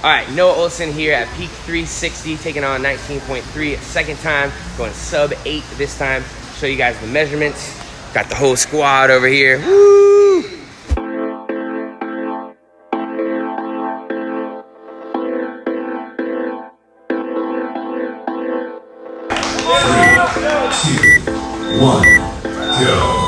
All right, Noah Ohlsen here at peak 360, taking on 19.3 second time, going sub 8 this time. Show you guys the measurements. Got the whole squad over here. Woo! Three, two, one, go.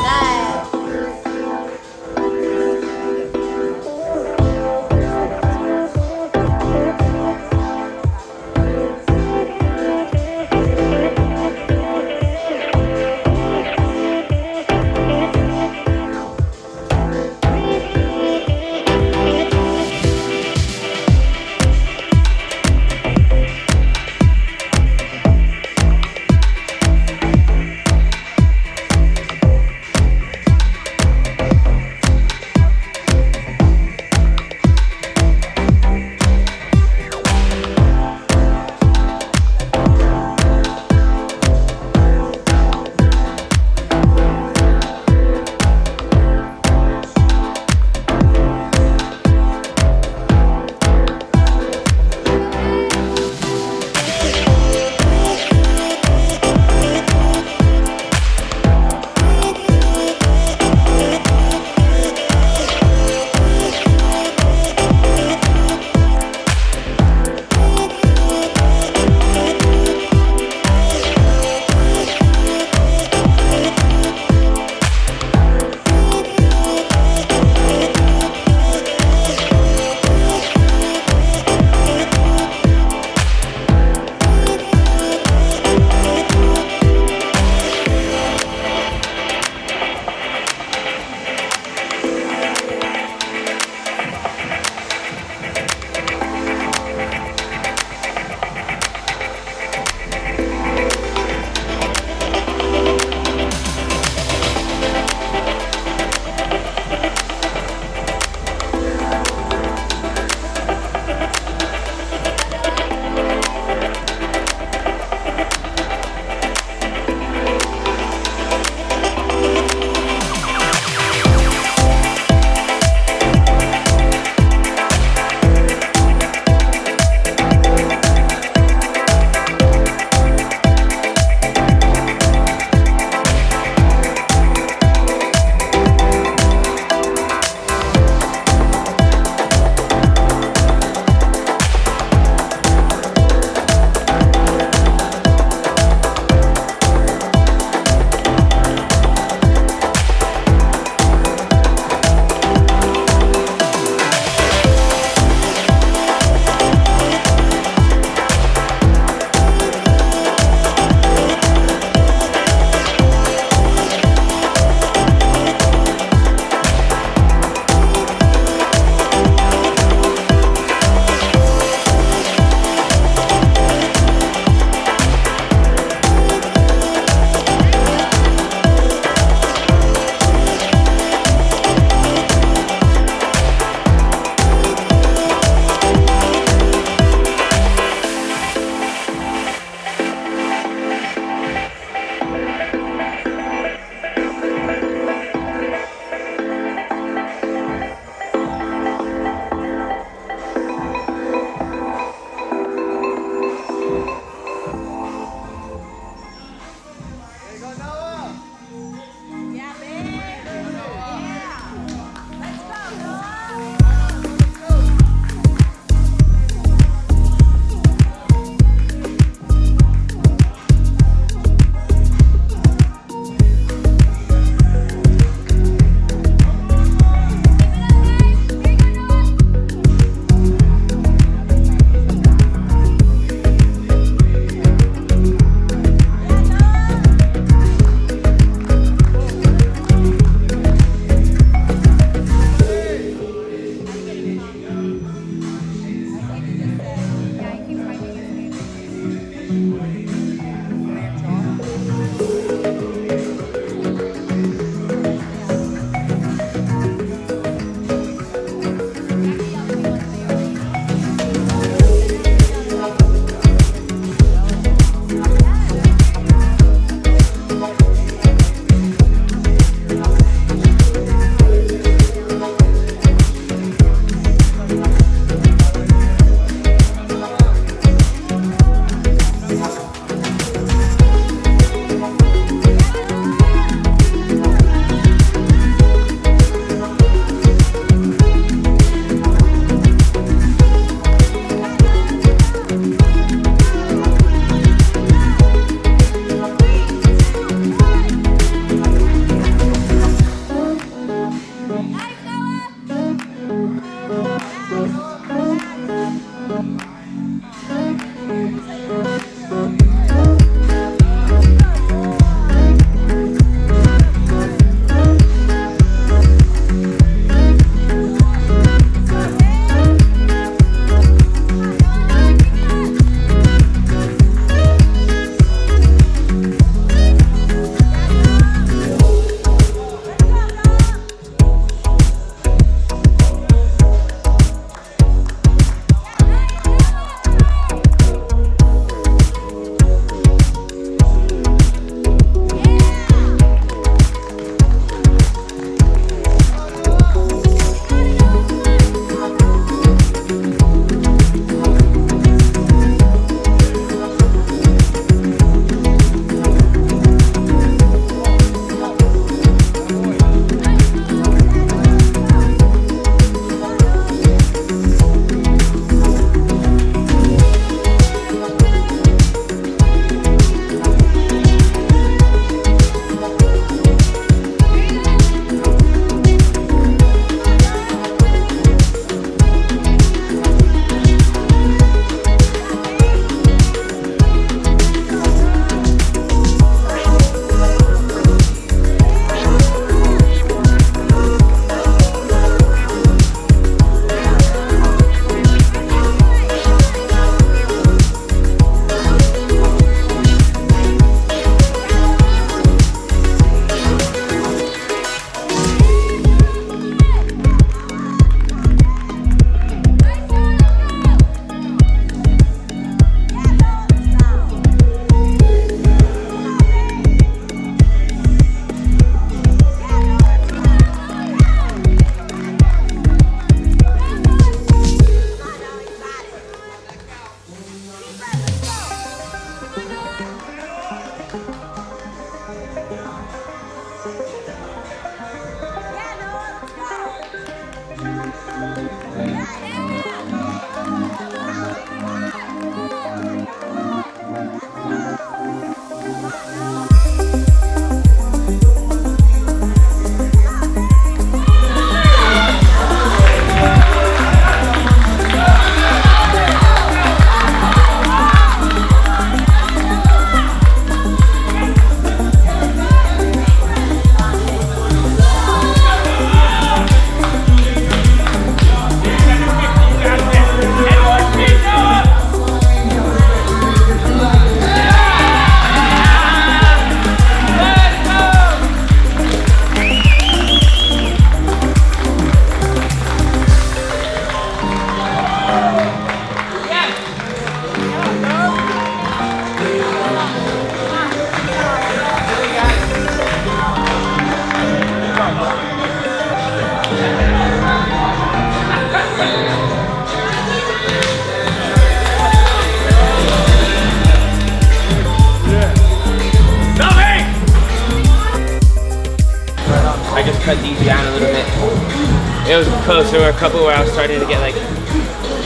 It was close. There were a couple where I was starting to get like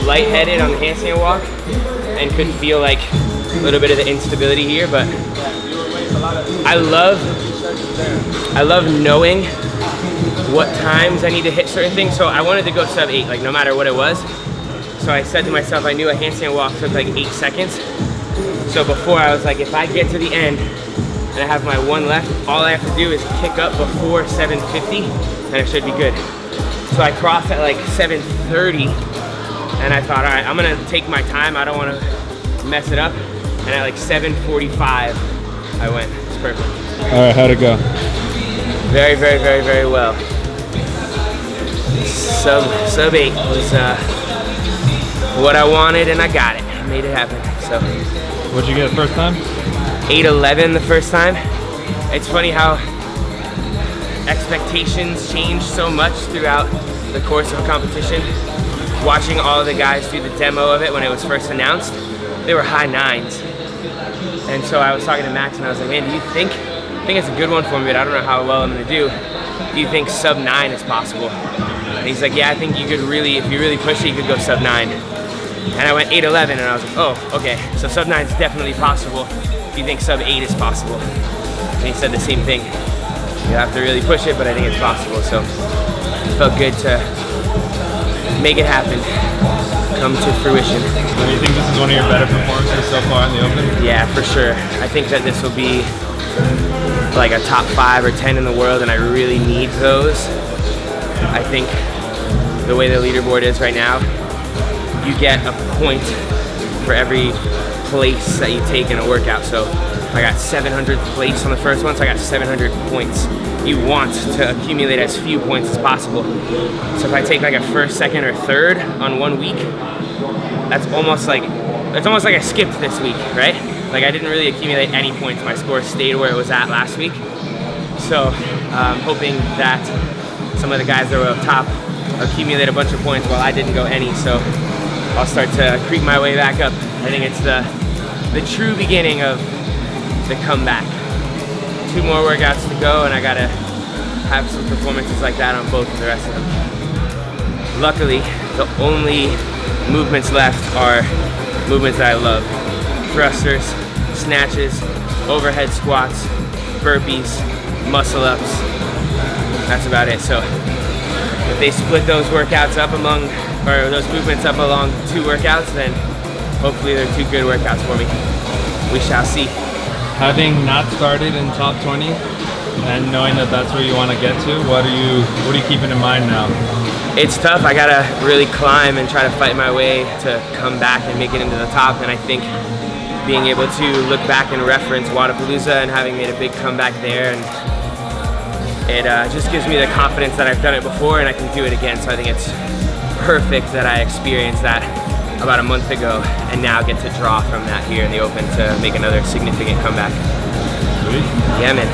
lightheaded on the handstand walk and could feel like a little bit of the instability here, but I love knowing what times I need to hit certain things. So I wanted to go sub 8, like no matter what it was. So I said to myself, I knew a handstand walk took like 8 seconds. So before I was like, if I get to the end and I have my one left, all I have to do is kick up before 7:50 and it should be good. So I crossed at like 7:30 and I thought, all right, I'm gonna take my time. I don't wanna mess it up. And at like 7:45, I went. It's perfect. All right, how'd it go? Very, very, very, very well. Sub 8 was what I wanted, and I got it. I made it happen. So. What'd you get the first time? 8:11 the first time. It's funny how expectations change so much throughout the course of a competition. Watching all of the guys do the demo of it when it was first announced, they were high 9s. And so I was talking to Max and I was like, man, do you think, I think it's a good one for me, but I don't know how well I'm gonna do. Do you think sub 9 is possible? And he's like, yeah, I think you could really, if you really push it, you could go sub 9. And I went 8:11 and I was like, oh, okay, so sub 9 is definitely possible. Do you think sub 8 is possible? And he said the same thing. You have to really push it, but I think it's possible. So it felt good to make it happen, come to fruition. Do you think this is one of your better performances so far in the Open? Yeah, for sure. I think that this will be like a top 5 or 10 in the world, and I really need those. I think the way the leaderboard is right now, you get a point for every place that you take in a workout. So I got 700th place on the first one, so I got 700 points. You want to accumulate as few points as possible. So if I take like a first, second, or third on one week, that's almost like, it's almost like I skipped this week, right? Like I didn't really accumulate any points. My score stayed where it was at last week. So I'm hoping that some of the guys that were up top accumulate a bunch of points while I didn't go any. So I'll start to creep my way back up. I think it's the true beginning of the comeback. 2 more workouts to go, and I gotta have some performances like that on both of the rest of them. Luckily, the only movements left are movements that I love. Thrusters, snatches, overhead squats, burpees, muscle ups. That's about it. So if they split those workouts up among, or those movements up along 2 workouts, then hopefully they're 2 good workouts for me. We shall see. Having not started in top 20 and knowing that that's where you want to get to, what are you keeping in mind now? It's tough. I gotta really climb and try to fight my way to come back and make it into the top. And I think being able to look back and reference WODProof and having made a big comeback there, and it just gives me the confidence that I've done it before and I can do it again. So I think it's perfect that I experienced that about a month ago and now get to draw from that here in the Open to make another significant comeback. Sweet. Yeah, man.